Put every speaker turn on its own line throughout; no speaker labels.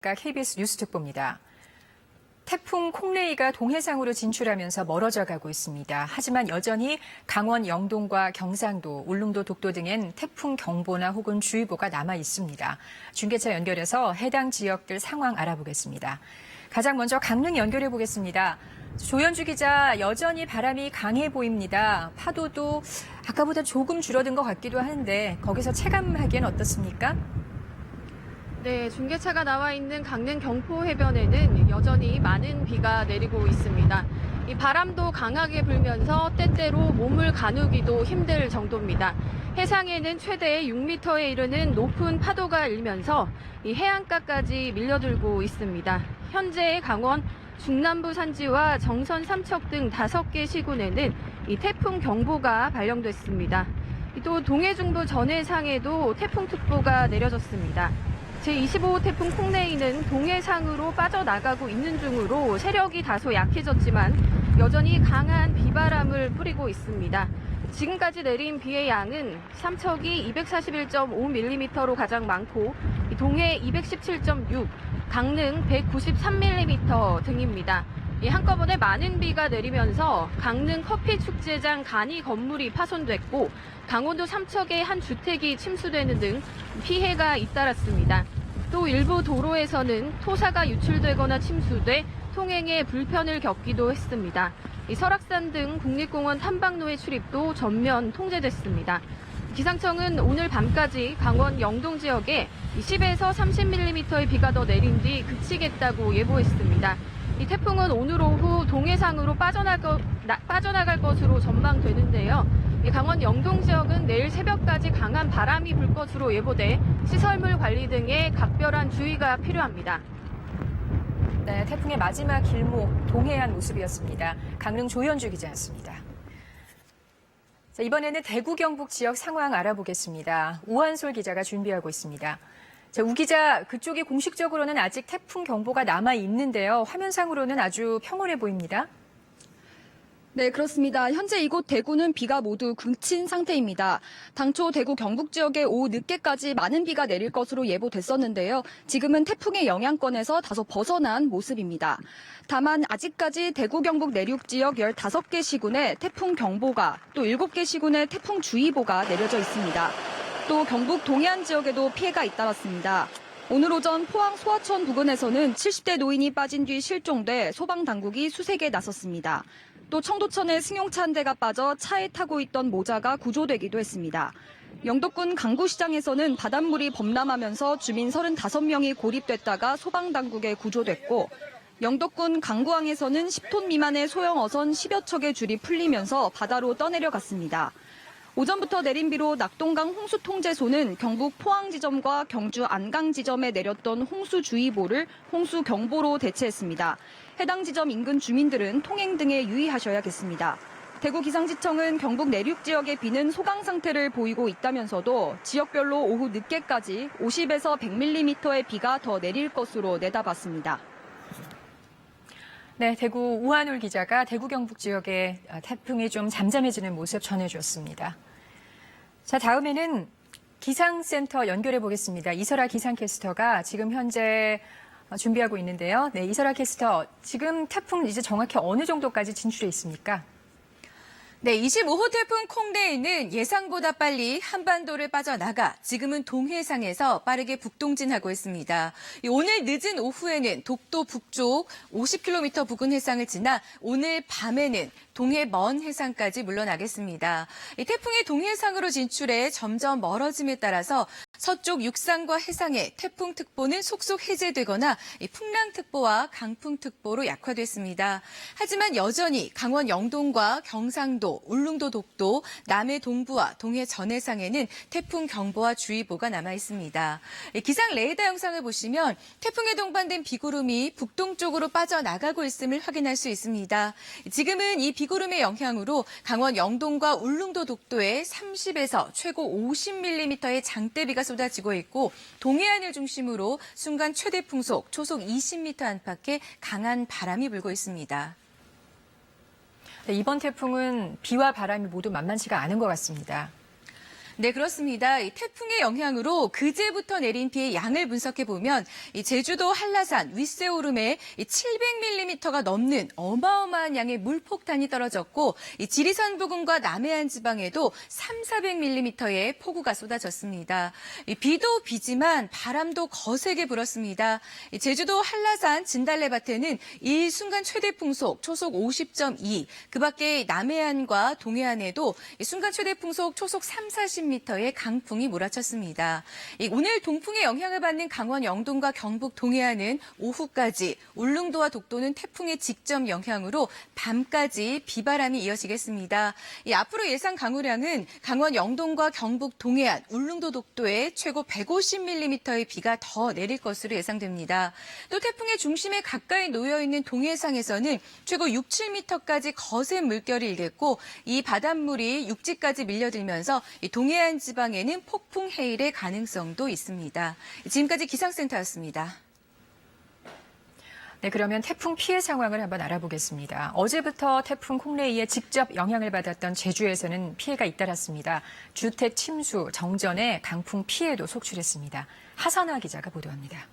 KBS 뉴스 특보입니다. 태풍 콩레이가 동해상으로 진출하면서 멀어져 가고 있습니다. 하지만 여전히 강원 영동과 경상도, 울릉도, 독도 등엔 태풍 경보나 혹은 주의보가 남아 있습니다. 중계차 연결해서 해당 지역들 상황 알아보겠습니다. 가장 먼저 강릉 연결해 보겠습니다. 조현주 기자, 여전히 바람이 강해 보입니다. 파도도 아까보다 조금 줄어든 것 같기도 한데 거기서 체감하기엔 어떻습니까?
네, 중계차가 나와 있는 강릉 경포 해변에는 여전히 많은 비가 내리고 있습니다. 이 바람도 강하게 불면서 때때로 몸을 가누기도 힘들 정도입니다. 해상에는 최대 6m에 이르는 높은 파도가 일면서 이 해안가까지 밀려들고 있습니다. 현재 강원 중남부 산지와 정선 삼척 등 5개 시군에는 이 태풍 경보가 발령됐습니다. 또 동해중부 전해상에도 태풍특보가 내려졌습니다. 제25호 태풍 콩레이는 동해상으로 빠져나가고 있는 중으로 세력이 다소 약해졌지만 여전히 강한 비바람을 뿌리고 있습니다. 지금까지 내린 비의 양은 삼척이 241.5mm로 가장 많고 동해 217.6, 강릉 193mm 등입니다. 한꺼번에 많은 비가 내리면서 강릉 커피축제장 간이 건물이 파손됐고 강원도 삼척의 한 주택이 침수되는 등 피해가 잇따랐습니다. 또 일부 도로에서는 토사가 유출되거나 침수돼 통행에 불편을 겪기도 했습니다. 설악산 등 국립공원 탐방로의 출입도 전면 통제됐습니다. 기상청은 오늘 밤까지 강원 영동 지역에 10에서 30mm의 비가 더 내린 뒤 그치겠다고 예보했습니다. 이 태풍은 오늘 오후 동해상으로 빠져나갈 것으로 전망되는데요. 강원 영동 지역은 내일 새벽까지 강한 바람이 불 것으로 예보돼 시설물 관리 등에 각별한 주의가 필요합니다.
네, 태풍의 마지막 길목 동해안 모습이었습니다. 강릉 조현주 기자였습니다. 자, 이번에는 대구 경북 지역 상황 알아보겠습니다. 우한솔 기자가 준비하고 있습니다. 자, 우 기자, 그쪽이 공식적으로는 아직 태풍 경보가 남아 있는데요. 화면상으로는 아주 평온해 보입니다.
네, 그렇습니다. 현재 이곳 대구는 비가 모두 그친 상태입니다. 당초 대구 경북 지역에 오후 늦게까지 많은 비가 내릴 것으로 예보됐었는데요. 지금은 태풍의 영향권에서 다소 벗어난 모습입니다. 다만 아직까지 대구 경북 내륙 지역 15개 시군에 태풍 경보가, 또 7개 시군에 태풍 주의보가 내려져 있습니다. 또 경북 동해안 지역에도 피해가 잇따랐습니다. 오늘 오전 포항 소하천 부근에서는 70대 노인이 빠진 뒤 실종돼 소방당국이 수색에 나섰습니다. 또 청도천에 승용차 한 대가 빠져 차에 타고 있던 모자가 구조되기도 했습니다. 영덕군 강구시장에서는 바닷물이 범람하면서 주민 35명이 고립됐다가 소방당국에 구조됐고, 영덕군 강구항에서는 10톤 미만의 소형 어선 10여 척의 줄이 풀리면서 바다로 떠내려갔습니다. 오전부터 내린 비로 낙동강 홍수통제소는 경북 포항지점과 경주 안강지점에 내렸던 홍수주의보를 홍수경보로 대체했습니다. 해당 지점 인근 주민들은 통행 등에 유의하셔야겠습니다. 대구기상지청은 경북 내륙 지역의 비는 소강 상태를 보이고 있다면서도 지역별로 오후 늦게까지 50에서 100mm의 비가 더 내릴 것으로 내다봤습니다.
네, 대구 우한솔 기자가 대구 경북 지역의 태풍이 좀 잠잠해지는 모습 전해주었습니다. 자, 다음에는 기상센터 연결해 보겠습니다. 이설아 기상캐스터가 지금 현재 준비하고 있는데요. 네, 이설아 캐스터, 지금 태풍 이제 정확히 어느 정도까지 진출해 있습니까?
네, 25호 태풍 콩레이는 예상보다 빨리 한반도를 빠져나가 지금은 동해상에서 빠르게 북동진하고 있습니다. 오늘 늦은 오후에는 독도 북쪽 50km 부근 해상을 지나 오늘 밤에는 동해 먼 해상까지 물러나겠습니다. 이 태풍이 동해상으로 진출해 점점 멀어짐에 따라서 서쪽 육상과 해상에 태풍특보는 속속 해제되거나 풍랑특보와 강풍특보로 약화됐습니다. 하지만 여전히 강원 영동과 경상도, 울릉도, 독도, 남해 동부와 동해 전해상에는 태풍 경보와 주의보가 남아 있습니다. 기상 레이더 영상을 보시면 태풍에 동반된 비구름이 북동쪽으로 빠져나가고 있음을 확인할 수 있습니다. 지금은 이 비구름의 영향으로 강원 영동과 울릉도, 독도에 30에서 최고 50mm의 장대비가 쏟아지고 있고 동해안을 중심으로 순간 최대 풍속, 초속 20m 안팎의 강한 바람이 불고 있습니다.
네, 이번 태풍은 비와 바람이 모두 만만치가 않은 것 같습니다.
네, 그렇습니다. 이 태풍의 영향으로 그제부터 내린 비의 양을 분석해 보면 이 제주도 한라산 윗세오름에 700mm가 넘는 어마어마한 양의 물폭탄이 떨어졌고 이 지리산 부근과 남해안 지방에도 300~400mm의 폭우가 쏟아졌습니다. 이 비도 비지만 바람도 거세게 불었습니다. 이 제주도 한라산 진달래밭에는 이 순간 최대 풍속 초속 50.2, 그밖에 남해안과 동해안에도 이 순간 최대 풍속 초속 30~40m의 강풍이 몰아쳤습니다. 오늘 동풍의 영향을 받는 강원 영동과 경북 동해안은 오후까지, 울릉도와 독도는 태풍의 직접 영향으로 밤까지 비바람이 이어지겠습니다. 앞으로 예상 강우량은 강원 영동과 경북 동해안, 울릉도 독도에 최고 150mm의 비가 더 내릴 것으로 예상됩니다. 또 태풍의 중심에 가까이 놓여 있는 동해상에서는 최고 6~7m까지 거센 물결이 일겠고 이 바닷물이 육지까지 밀려들면서 동해안 지방에는 폭풍 해일의 가능성도 있습니다. 지금까지 기상센터였습니다.
네, 그러면 태풍 피해 상황을 한번 알아보겠습니다. 어제부터 태풍 콩레이에 직접 영향을 받았던 제주에서는 피해가 잇따랐습니다. 주택 침수, 정전에 강풍 피해도 속출했습니다. 하선아 기자가 보도합니다.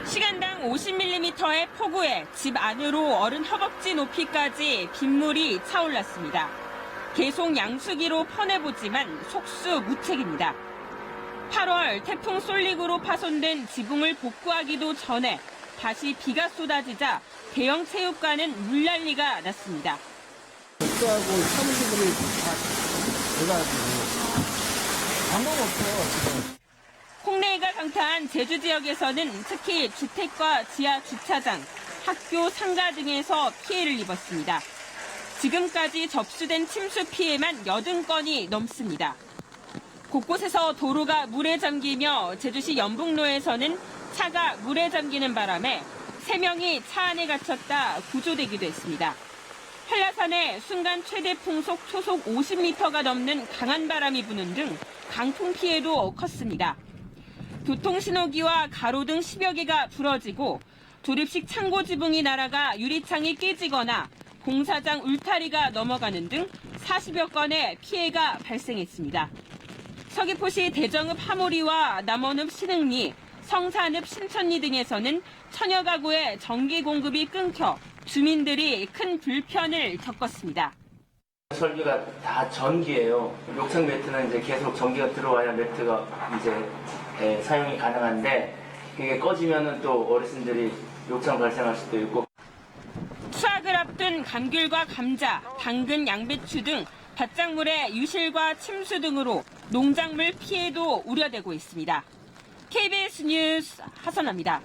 시간당 50mm의 폭우에 집 안으로 어른 허벅지 높이까지 빗물이 차올랐습니다. 계속 양수기로 퍼내보지만 속수무책입니다. 8월 태풍 솔릭으로 파손된 지붕을 복구하기도 전에 다시 비가 쏟아지자 대형 체육관은 물난리가 났습니다.
복구하고 사무실들이 다 들어가지고 방법 없어요, 지금.
콩레이가 강타한 제주 지역에서는 특히 주택과 지하 주차장, 학교, 상가 등에서 피해를 입었습니다. 지금까지 접수된 침수 피해만 80건이 넘습니다. 곳곳에서 도로가 물에 잠기며 제주시 연북로에서는 차가 물에 잠기는 바람에 3명이 차 안에 갇혔다 구조되기도 했습니다. 한라산에 순간 최대 풍속 초속 50m가 넘는 강한 바람이 부는 등 강풍 피해도 컸습니다. 교통신호기와 가로등 10여 개가 부러지고 조립식 창고 지붕이 날아가 유리창이 깨지거나 공사장 울타리가 넘어가는 등 40여 건의 피해가 발생했습니다. 서귀포시 대정읍 하모리와 남원읍 신흥리, 성산읍 신천리 등에서는 천여 가구의 전기 공급이 끊겨 주민들이 큰 불편을 겪었습니다.
설비가 다 전기예요. 욕창 매트는 이제 계속 전기가 들어와야 매트가 이제 사용이 가능한데 그게 꺼지면은 또 어르신들이 욕창 발생할 수도 있고.
수확을 앞둔 감귤과 감자, 당근, 양배추 등 밭작물의 유실과 침수 등으로 농작물 피해도 우려되고 있습니다. KBS 뉴스 하선아입니다.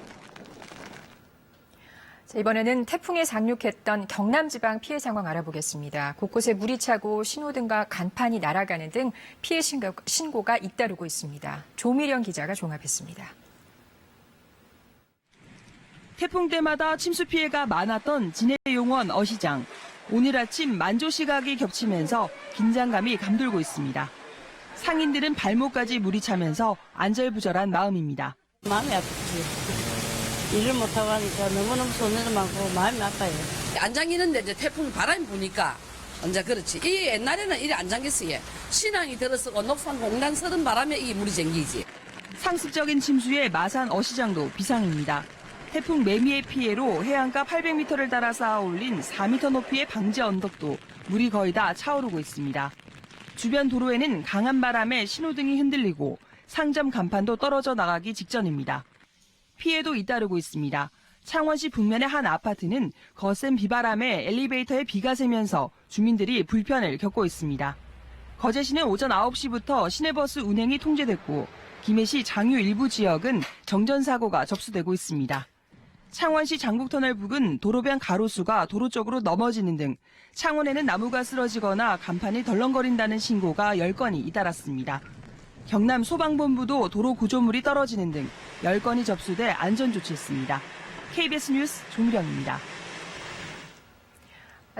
자, 이번에는 태풍에 상륙했던 경남 지방 피해 상황 알아보겠습니다. 곳곳에 물이 차고 신호등과 간판이 날아가는 등 피해 신고가 잇따르고 있습니다. 조미령 기자가 종합했습니다.
태풍 때마다 침수 피해가 많았던 진해용원 어시장. 오늘 아침 만조 시각이 겹치면서 긴장감이 감돌고 있습니다. 상인들은 발목까지 물이 차면서 안절부절한 마음입니다.
마음이 아프지. 일을 못하고 하니까 너무너무 손해도 많고 마음이 아파요.
안 잠기는데 이제 태풍 바람이 부니까 이제 그렇지. 이 옛날에는 이래 안 잠겼어요. 신앙이 들어서고 녹산 공단 서른 바람에 이 물이 잠기지.
상습적인 침수에 마산 어시장도 비상입니다. 태풍 매미의 피해로 해안가 800m를 따라 쌓아올린 4m 높이의 방제 언덕도 물이 거의 다 차오르고 있습니다. 주변 도로에는 강한 바람에 신호등이 흔들리고 상점 간판도 떨어져 나가기 직전입니다. 피해도 잇따르고 있습니다. 창원시 북면의 한 아파트는 거센 비바람에 엘리베이터에 비가 새면서 주민들이 불편을 겪고 있습니다. 거제시는 오전 9시부터 시내버스 운행이 통제됐고 김해시 장유 일부 지역은 정전사고가 접수되고 있습니다. 창원시 장국터널 부근 도로변 가로수가 도로 쪽으로 넘어지는 등 창원에는 나무가 쓰러지거나 간판이 덜렁거린다는 신고가 10건이 잇따랐습니다. 경남 소방본부도 도로 구조물이 떨어지는 등 10건이 접수돼 안전조치했습니다. KBS 뉴스 조미령입니다.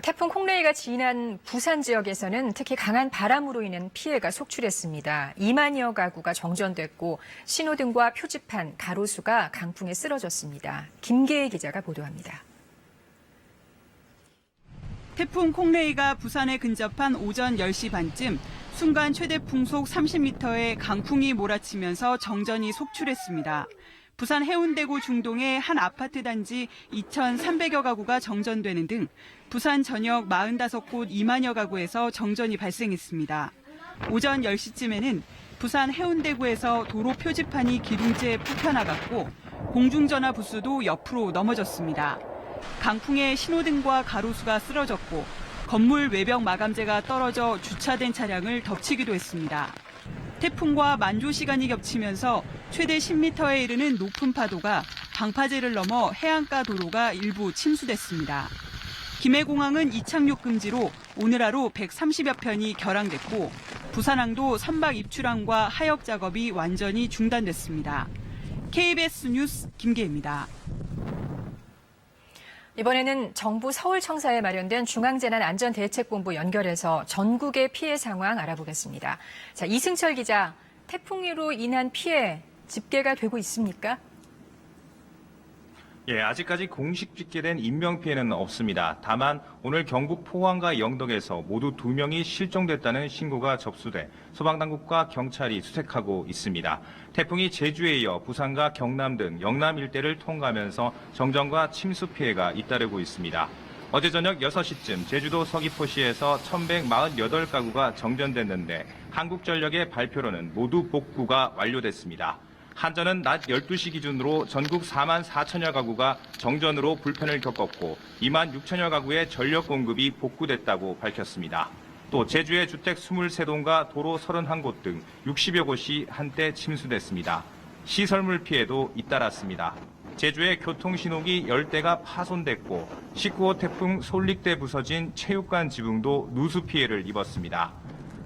태풍 콩레이가 지난 부산 지역에서는 특히 강한 바람으로 인한 피해가 속출했습니다. 2만여 가구가 정전됐고 신호등과 표지판, 가로수가 강풍에 쓰러졌습니다. 김계희 기자가 보도합니다.
태풍 콩레이가 부산에 근접한 오전 10시 반쯤 순간 최대 풍속 30m의 강풍이 몰아치면서 정전이 속출했습니다. 부산 해운대구 중동의 한 아파트 단지 2,300여 가구가 정전되는 등 부산 전역 45곳 2만여 가구에서 정전이 발생했습니다. 오전 10시쯤에는 부산 해운대구에서 도로 표지판이 기둥째에 뽑혀나갔고 공중전화 부스도 옆으로 넘어졌습니다. 강풍에 신호등과 가로수가 쓰러졌고 건물 외벽 마감재가 떨어져 주차된 차량을 덮치기도 했습니다. 태풍과 만조 시간이 겹치면서 최대 10m에 이르는 높은 파도가 방파제를 넘어 해안가 도로가 일부 침수됐습니다. 김해공항은 이착륙 금지로 오늘 하루 130여 편이 결항됐고 부산항도 선박 입출항과 하역 작업이 완전히 중단됐습니다. KBS 뉴스 김계입니다.
이번에는 정부 서울청사에 마련된 중앙재난안전대책본부 연결해서 전국의 피해 상황 알아보겠습니다. 자, 이승철 기자, 태풍으로 인한 피해 집계가 되고 있습니까?
예, 아직까지 공식 집계된 인명피해는 없습니다. 다만 오늘 경북 포항과 영덕에서 모두 2명이 실종됐다는 신고가 접수돼 소방당국과 경찰이 수색하고 있습니다. 태풍이 제주에 이어 부산과 경남 등 영남 일대를 통과하면서 정전과 침수 피해가 잇따르고 있습니다. 어제 저녁 6시쯤 제주도 서귀포시에서 1,148가구가 정전됐는데 한국전력의 발표로는 모두 복구가 완료됐습니다. 한전은 낮 12시 기준으로 전국 4만 4천여 가구가 정전으로 불편을 겪었고 2만 6천여 가구의 전력 공급이 복구됐다고 밝혔습니다. 또 제주의 주택 23동과 도로 31곳 등 60여 곳이 한때 침수됐습니다. 시설물 피해도 잇따랐습니다. 제주의 교통신호기 10대가 파손됐고 19호 태풍 솔릭대 부서진 체육관 지붕도 누수 피해를 입었습니다.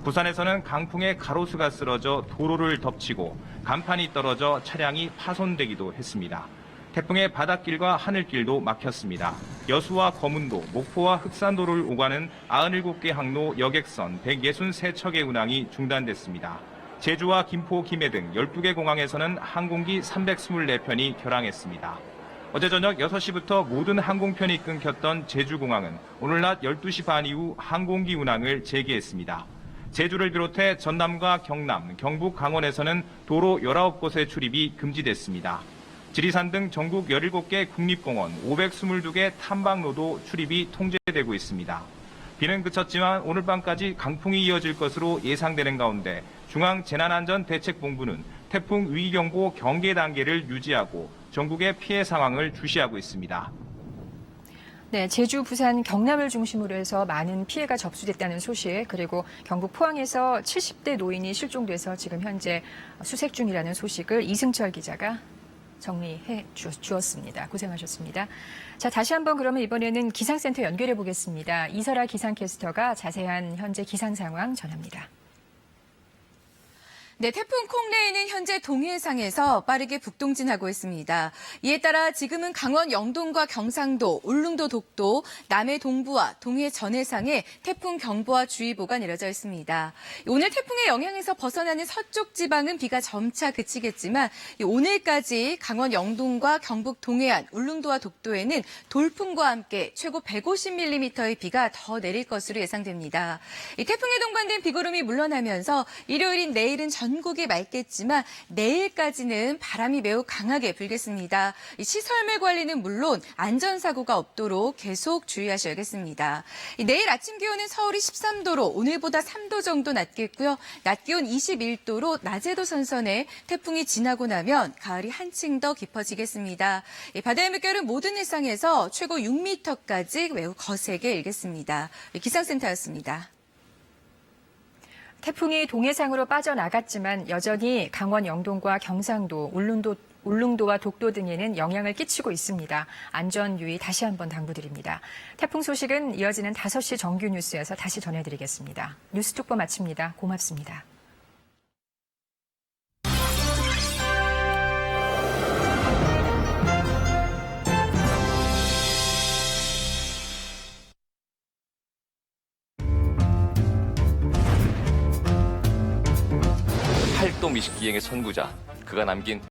부산에서는 강풍에 가로수가 쓰러져 도로를 덮치고 간판이 떨어져 차량이 파손되기도 했습니다. 태풍의 바닷길과 하늘길도 막혔습니다. 여수와 거문도, 목포와 흑산도를 오가는 97개 항로 여객선 163척의 운항이 중단됐습니다. 제주와 김포, 김해 등 12개 공항에서는 항공기 324편이 결항했습니다. 어제 저녁 6시부터 모든 항공편이 끊겼던 제주공항은 오늘 낮 12시 반 이후 항공기 운항을 재개했습니다. 제주를 비롯해 전남과 경남, 경북, 강원에서는 도로 19곳의 출입이 금지됐습니다. 지리산 등 전국 17개 국립공원, 522개 탐방로도 출입이 통제되고 있습니다. 비는 그쳤지만 오늘 밤까지 강풍이 이어질 것으로 예상되는 가운데 중앙재난안전대책본부는 태풍 위기경보 경계 단계를 유지하고 전국의 피해 상황을 주시하고 있습니다.
네, 제주, 부산, 경남을 중심으로 해서 많은 피해가 접수됐다는 소식, 그리고 경북 포항에서 70대 노인이 실종돼서 지금 현재 수색 중이라는 소식을 이승철 기자가 정리해 주었습니다. 고생하셨습니다. 자, 다시 한번 그러면 이번에는 기상센터 연결해 보겠습니다. 이설아 기상캐스터가 자세한 현재 기상 상황 전합니다.
네, 태풍 콩레이는 현재 동해상에서 빠르게 북동진하고 있습니다. 이에 따라 지금은 강원 영동과 경상도, 울릉도 독도, 남해 동부와 동해 전해상에 태풍 경보와 주의보가 내려져 있습니다. 오늘 태풍의 영향에서 벗어나는 서쪽 지방은 비가 점차 그치겠지만 오늘까지 강원 영동과 경북 동해안, 울릉도와 독도에는 돌풍과 함께 최고 150mm의 비가 더 내릴 것으로 예상됩니다. 이 태풍에 동반된 비구름이 물러나면서 일요일인 내일은 전국이 맑겠지만 내일까지는 바람이 매우 강하게 불겠습니다. 시설물 관리는 물론 안전사고가 없도록 계속 주의하셔야겠습니다. 내일 아침 기온은 서울이 13도로 오늘보다 3도 정도 낮겠고요. 낮 기온 21도로 낮에도 선선해 태풍이 지나고 나면 가을이 한층 더 깊어지겠습니다. 바다의 물결은 모든 해상에서 최고 6m까지 매우 거세게 일겠습니다. 기상센터였습니다.
태풍이 동해상으로 빠져나갔지만 여전히 강원 영동과 경상도, 울릉도와 독도 등에는 영향을 끼치고 있습니다. 안전 유의 다시 한번 당부드립니다. 태풍 소식은 이어지는 5시 정규 뉴스에서 다시 전해드리겠습니다. 뉴스 특보 마칩니다. 고맙습니다.
팔도 미식기행의 선구자, 그가 남긴